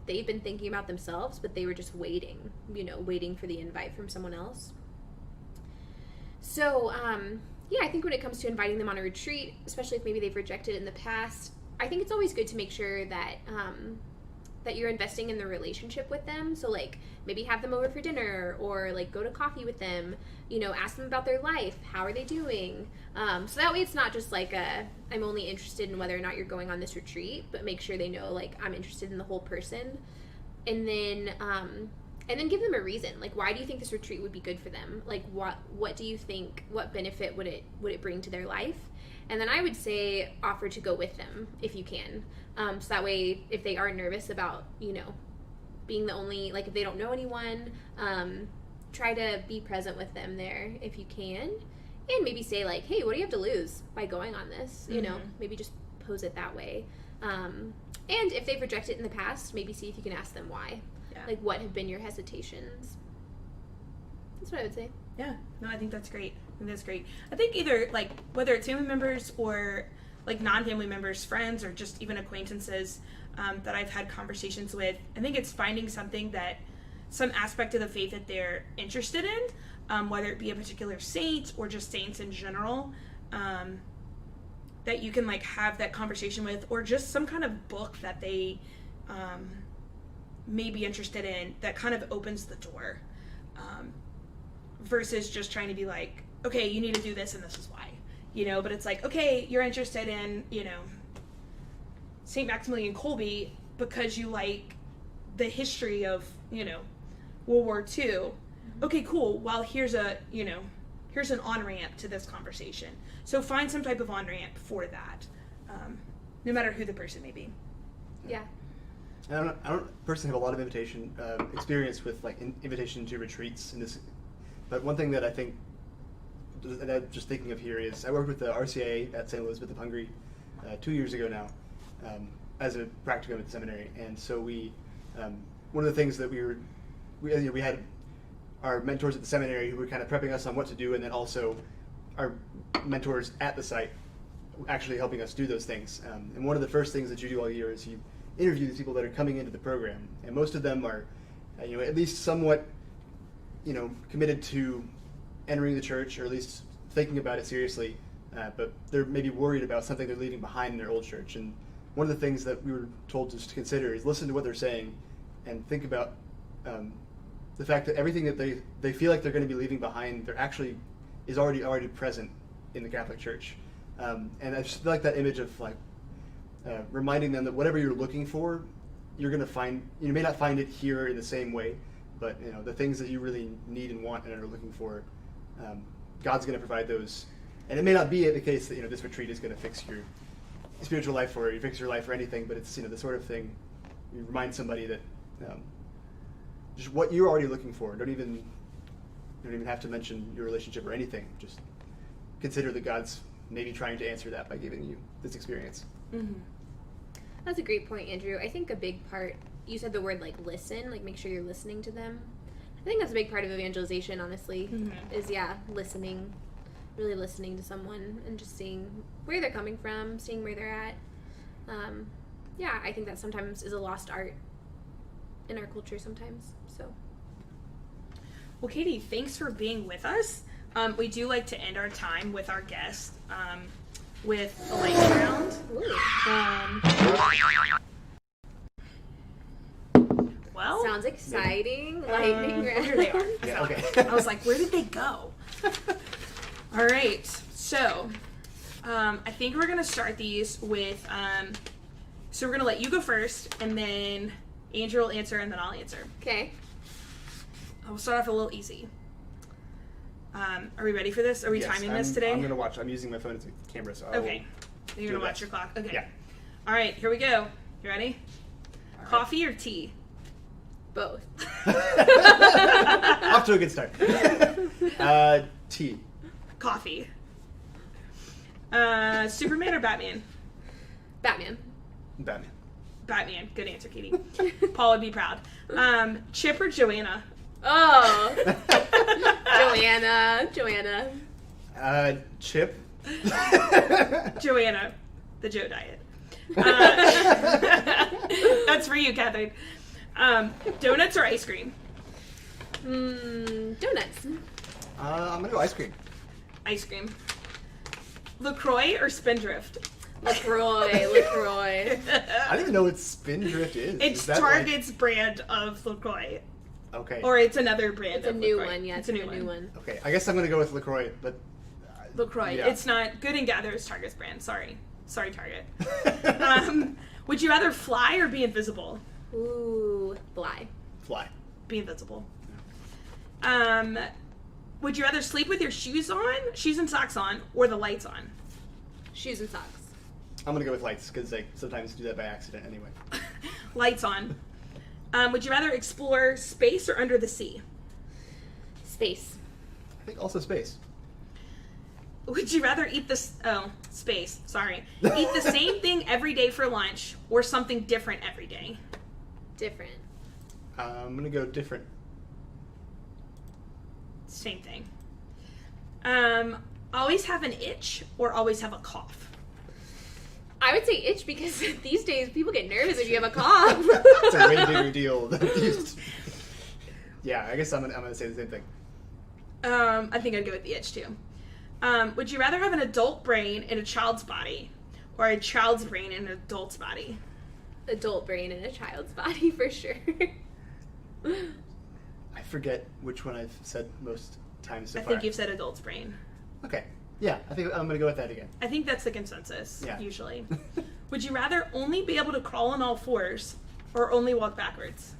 they've been thinking about themselves, but they were just waiting for the invite from someone else. So, I think when it comes to inviting them on a retreat, especially if maybe they've rejected it in the past, I think it's always good to make sure that that you're investing in the relationship with them. So maybe have them over for dinner, or go to coffee with them, ask them about their life. How are they doing? So that way it's not just I'm only interested in whether or not you're going on this retreat, but make sure they know I'm interested in the whole person. And then give them a reason. Why do you think this retreat would be good for them? What do you think, what benefit would it bring to their life? And then I would say offer to go with them if you can. So that way, if they are nervous about, being the only, if they don't know anyone, try to be present with them there if you can. And maybe say hey, what do you have to lose by going on this? Maybe just pose it that way. And if they've rejected it in the past, maybe see if you can ask them why. Yeah. What have been your hesitations? That's what I would say. Yeah, no, I think that's great. I think either whether it's family members or non-family members, friends, or just even acquaintances that I've had conversations with, I think it's finding some aspect of the faith that they're interested in, whether it be a particular saint or just saints in general, that you can have that conversation with, or just some kind of book that they may be interested in that kind of opens the door, versus just trying to be okay, you need to do this and this is why. But it's okay, you're interested in, St. Maximilian Kolbe because you like the history of, World War II. Okay, cool. Well, here's an on-ramp to this conversation. So find some type of on-ramp for that, no matter who the person may be. Yeah. I don't personally have a lot of experience with invitation to retreats in this, but one thing that I think, and I'm just thinking of here, is I worked with the RCA at St. Elizabeth of Hungary 2 years ago now, as a practicum at the seminary, and so we one of the things that we had our mentors at the seminary who were kind of prepping us on what to do, and then also our mentors at the site actually helping us do those things. And one of the first things that you do all year is you interview these people that are coming into the program, and most of them are at least somewhat committed to entering the church, or at least thinking about it seriously, but they're maybe worried about something they're leaving behind in their old church. And one of the things that we were told just to consider is listen to what they're saying and think about the fact that everything that they feel like they're going to be leaving behind, they're actually is already present in the Catholic Church. And I just feel like that image of reminding them that whatever you're looking for, you're going to find. You may not find it here in the same way, but the things that you really need and want and are looking for, God's going to provide those. And it may not be the case that this retreat is going to fix your spiritual life or fix your life or anything, but it's the sort of thing you remind somebody that just what you're already looking for. Don't even have to mention your relationship or anything. Just consider that God's maybe trying to answer that by giving you this experience. Mm-hmm. That's a great point, Andrew. I think a big part, you said the word listen, make sure you're listening to them. I think that's a big part of evangelization, honestly, Mhm. is, listening, really listening to someone and just seeing where they're coming from, seeing where they're at. I think that sometimes is a lost art in our culture sometimes, so. Well, Katie, thanks for being with us. We do like to end our time with our guest with a lightning round. Well, sounds exciting. Lightning round. Here they are. Yeah, okay. I was like, where did they go? All right. So, I think we're going to start these with, so we're going to let you go first, and then Andrew will answer, and then I'll answer. Okay. I'll start off a little easy. Are we ready for this? Are we timing this today? I'm going to watch. I'm using my phone as a camera, so Okay. You're going to watch your clock? Okay. Yeah. All right, here we go. You ready? All right. Coffee or tea? Both. Off to a good start. Tea. Coffee. Superman or Batman? Batman. Batman. Batman. Good answer, Katie. Paul would be proud. Chip or Joanna? Oh. Joanna. Chip. Joanna. The Joe diet. That's for you, Catherine. Donuts or ice cream? Donuts. I'm going to go ice cream. Ice cream. LaCroix or Spindrift? LaCroix. I don't even know what Spindrift is. It's Is that Target's brand of LaCroix. Okay. Or it's another brand It's a of new LaCroix. one, yeah. It's a new one. Okay, I guess I'm going to go with LaCroix, but... LaCroix. Yeah. It's not... Good and Gather is Target's brand. Sorry, Target. Would you rather fly or be invisible? Ooh, fly. Fly. Be invisible. Would you rather sleep with your shoes and socks on, or the lights on? Shoes and socks. I'm going to go with lights, because I sometimes do that by accident anyway. Lights on. Would you rather explore space or under the sea? Space. I think also space. Would you rather eat space, sorry. Eat the same thing every day for lunch, or something different every day? Different. I'm going to go different. Same thing. Always have an itch, or always have a cough? I would say itch because these days people get nervous if you have a cough. It's a way bigger deal than it used to. Yeah, I guess I'm gonna say the same thing. I think I'd go with the itch too. Would you rather have an adult brain in a child's body, or a child's brain in an adult's body? Adult brain in a child's body, for sure. I forget which one I've said most times so I far. think you've said adult's brain. Okay. Yeah, I think I'm going to go with that again. I think that's the consensus, Yeah. usually. Would you rather only be able to crawl on all fours, or only walk backwards?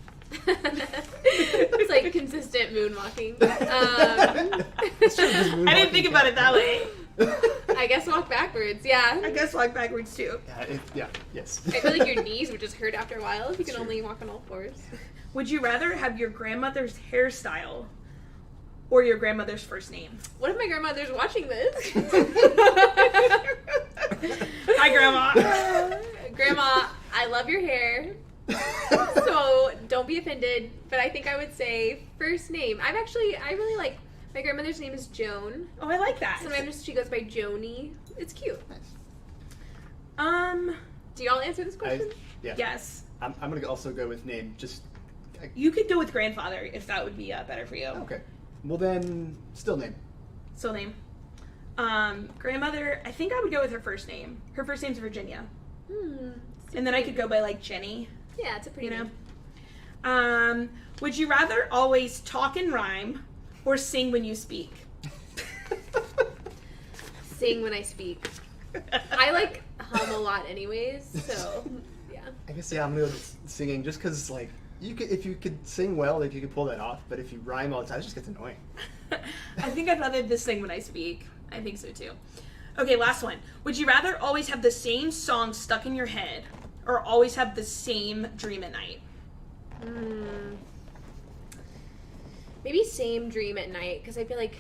It's like consistent moonwalking. I didn't think about it that way. I guess walk backwards, yeah. I guess walk backwards too. Yes. I feel like your knees would just hurt after a while if you can Sure. only walk on all fours. Would you rather have your grandmother's hairstyle, or your grandmother's first name? What if my grandmother's watching this? Hi, Grandma. Grandma, I love your hair. So don't be offended, but I think I would say first name. I really like, my grandmother's name is Joan. Oh, I like that. Sometimes she goes by Joni. It's cute. Nice. Do y'all answer this question? Yeah. Yes. I'm going to also go with name. You could go with grandfather if that would be better for you. Okay. Well then, still name. So name. Grandmother, I think I would go with her first name. Her first name's Virginia. And then I could go by like Jenny. Yeah, it's a pretty You name. know? Would you rather always talk and rhyme or sing when you speak? Sing when I speak. I like hum a lot anyways, so yeah. I guess, I'm going to go with singing just because, like, if you could sing well, if you could pull that off, but if you rhyme all the time, it just gets annoying. I think I'd rather just sing when I speak. I think so too. Okay, last one. Would you rather always have the same song stuck in your head or always have the same dream at night? Maybe same dream at night, because I feel like,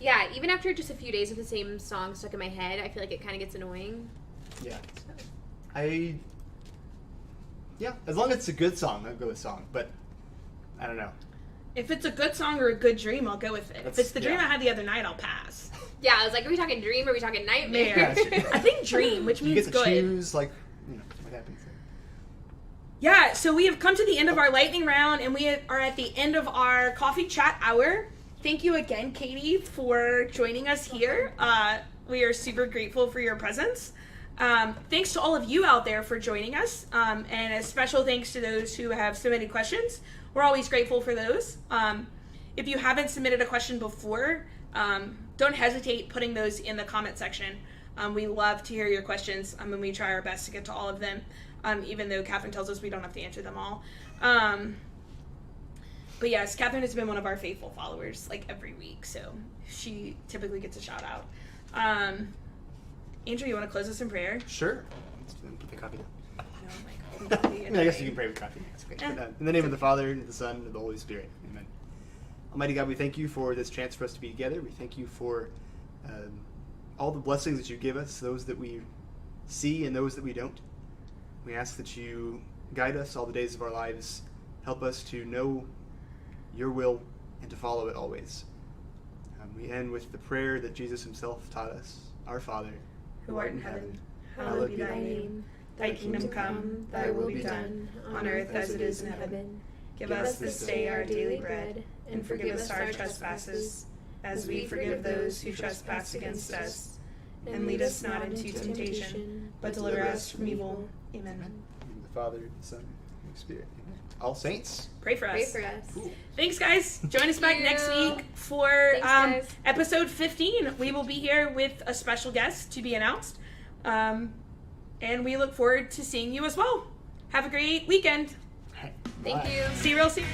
yeah, even after just a few days with the same song stuck in my head, I feel like it kind of gets annoying. Yeah. Yeah, as long as it's a good song, I'll go with song, but I don't know. If it's a good song or a good dream, I'll go with it. If it's the dream I had the other night, I'll pass. Yeah, I was like, are we talking dream or are we talking nightmare? Yeah, I think dream, which means you get to good. choose, like, what happens. Yeah, so we have come to the end of our lightning round, and we are at the end of our coffee chat hour. Thank you again, Katie, for joining us here. We are super grateful for your presence. Thanks to all of you out there for joining us, and a special thanks to those who have submitted questions. We're always grateful for those. If you haven't submitted a question before, don't hesitate putting those in the comment section. We love to hear your questions, and we try our best to get to all of them, even though Catherine tells us we don't have to answer them all. But yes, Catherine has been one of our faithful followers, like, every week, so she typically gets a shout out. Andrew, you want to close us in prayer? Sure. Let's put the coffee down. Oh my God. I guess you can pray with coffee. That's okay. But, in the name of the Father, and the Son, and the Holy Spirit. Amen. Almighty God, we thank you for this chance for us to be together. We thank you for all the blessings that you give us, those that we see and those that we don't. We ask that you guide us all the days of our lives. Help us to know your will and to follow it always. We end with the prayer that Jesus himself taught us. Our Father, who art in heaven, hallowed be thy name. Thy kingdom come, thy will be done, on earth as it is in heaven. Give us this day our daily bread, and forgive us our trespasses, as we forgive those who trespass against us. And lead us not into temptation, but deliver us from evil. Amen. In the name of the Father, the Son, and the Holy Spirit. Amen. All saints, pray for us. Pray for us. Cool. Thanks, guys. Join us back next week for Thanks, guys. episode 15. We will be here with a special guest to be announced. And we look forward to seeing you as well. Have a great weekend. Thank Bye. you. See you real soon.